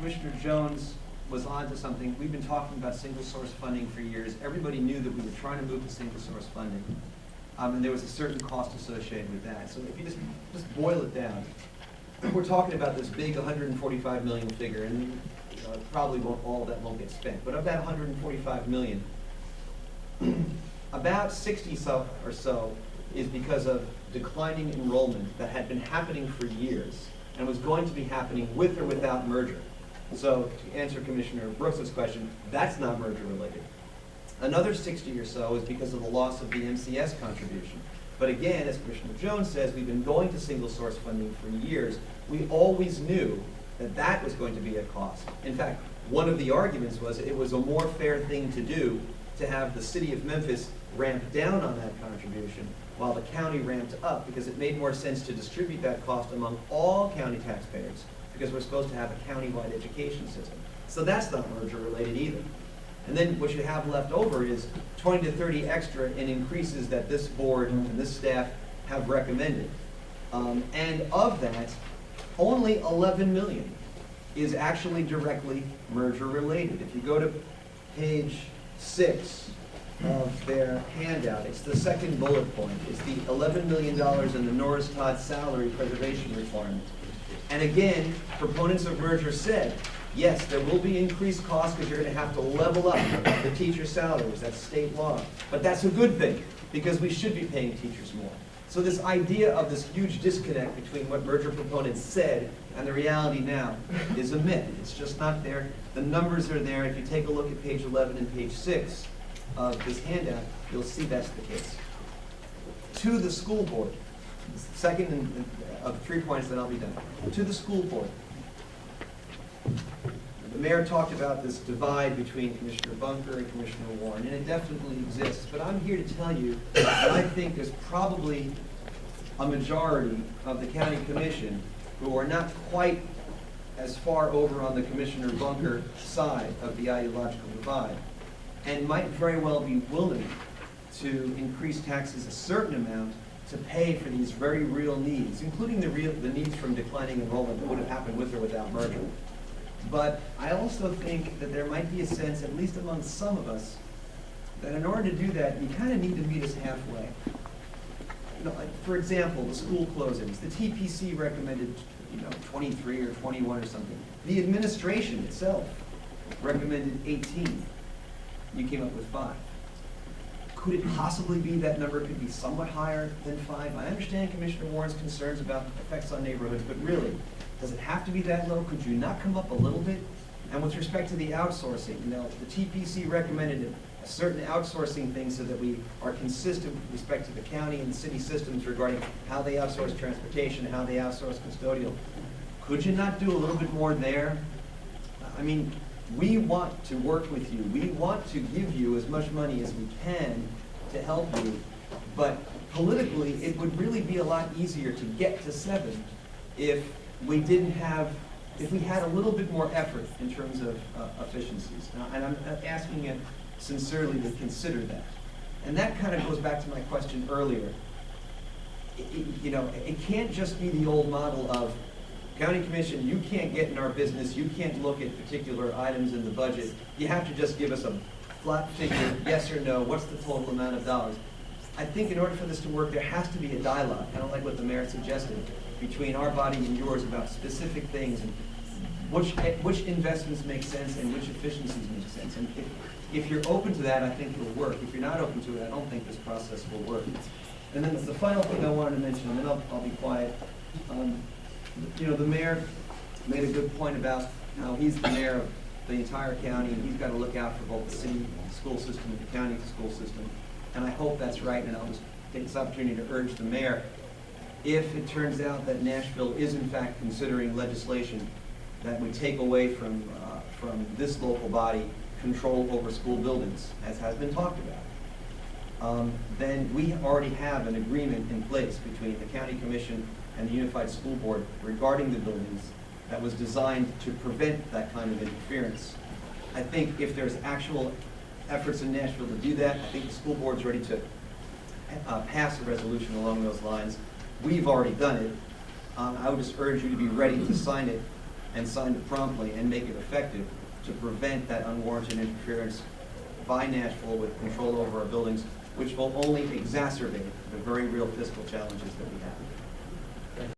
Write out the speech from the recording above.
Commissioner Jones was on to something. We've been talking about single source funding for years. Everybody knew that we were trying to move to single source funding. And there was a certain cost associated with that. So if you just boil it down, we're talking about this big 145 million figure, and probably all of that won't get spent. But of that 145 million, about 60 or so is because of declining enrollment that had been happening for years and was going to be happening with or without merger. So to answer Commissioner Brooks's question, that's not merger related. Another 60 or so is because of the loss of the MCS contribution. But again, as Commissioner Jones says, we've been going to single source funding for years. We always knew that that was going to be a cost. In fact, one of the arguments was it was a more fair thing to do to have the city of Memphis ramp down on that contribution while the county ramped up, because it made more sense to distribute that cost among all county taxpayers, because we're supposed to have a county-wide education system. So that's not merger related either. And then what you have left over is 20 to 30 extra in increases that this board and this staff have recommended. And of that, only 11 million is actually directly merger related. If you go to page 6 of their handout, it's the second bullet point. It's the $11 million in the Norris Todd salary preservation requirement. And again, proponents of merger said, yes, there will be increased costs because you're going to have to level up the teachers' salaries. That's state law. But that's a good thing, because we should be paying teachers more. So this idea of this huge disconnect between what merger proponents said and the reality now is a myth. It's just not there. The numbers are there. If you take a look at page 11 and page 6 of this handout, you'll see that's the case. To the school board, second of 3 points, then I'll be done. To the school board. The mayor talked about this divide between Commissioner Bunker and Commissioner Warren, and it definitely exists. But I'm here to tell you that I think there's probably a majority of the county commission who are not quite as far over on the Commissioner Bunker side of the ideological divide, and might very well be willing to increase taxes a certain amount to pay for these very real needs, including the needs from declining enrollment that would have happened with or without merger. But I also think that there might be a sense, at least among some of us, that in order to do that, you kind of need to meet us halfway. You know, like, for example, the school closings. The TPC recommended, 23 or 21 or something. The administration itself recommended 18. You came up with 5. Could it possibly be that number could be somewhat higher than 5? I understand Commissioner Warren's concerns about effects on neighborhoods, but really, does it have to be that low? Could you not come up a little bit? And with respect to the outsourcing, the TPC recommended a certain outsourcing thing so that we are consistent with respect to the county and city systems regarding how they outsource transportation, how they outsource custodial. Could you not do a little bit more there? I mean, we want to work with you. We want to give you as much money as we can to help you. But politically, it would really be a lot easier to get to 7 if we had a little bit more effort in terms of efficiencies. And I'm asking you sincerely to consider that. And that kind of goes back to my question earlier. It can't just be the old model of County Commission, you can't get in our business, you can't look at particular items in the budget. You have to just give us a flat figure, yes or no, what's the total amount of dollars? I think in order for this to work, there has to be a dialogue, kind of like what the mayor suggested, between our body and yours about specific things and which investments make sense and which efficiencies make sense. And if you're open to that, I think it'll work. If you're not open to it, I don't think this process will work. And then the final thing I wanted to mention, and then I'll be quiet. The mayor made a good point about how he's the mayor of the entire county, and he's got to look out for both the city school system and the county school system. And I hope that's right, and I'll just take this opportunity to urge the mayor, if it turns out that Nashville is in fact considering legislation that would take away from this local body control over school buildings, as has been talked about, then we already have an agreement in place between the county commission and the Unified School Board regarding the buildings that was designed to prevent that kind of interference. I think if there's actual efforts in Nashville to do that, I think the school board's ready to pass a resolution along those lines. We've already done it. I would just urge you to be ready to sign it and signed it promptly and make it effective to prevent that unwarranted interference by Nashville with control over our buildings, which will only exacerbate the very real fiscal challenges that we have.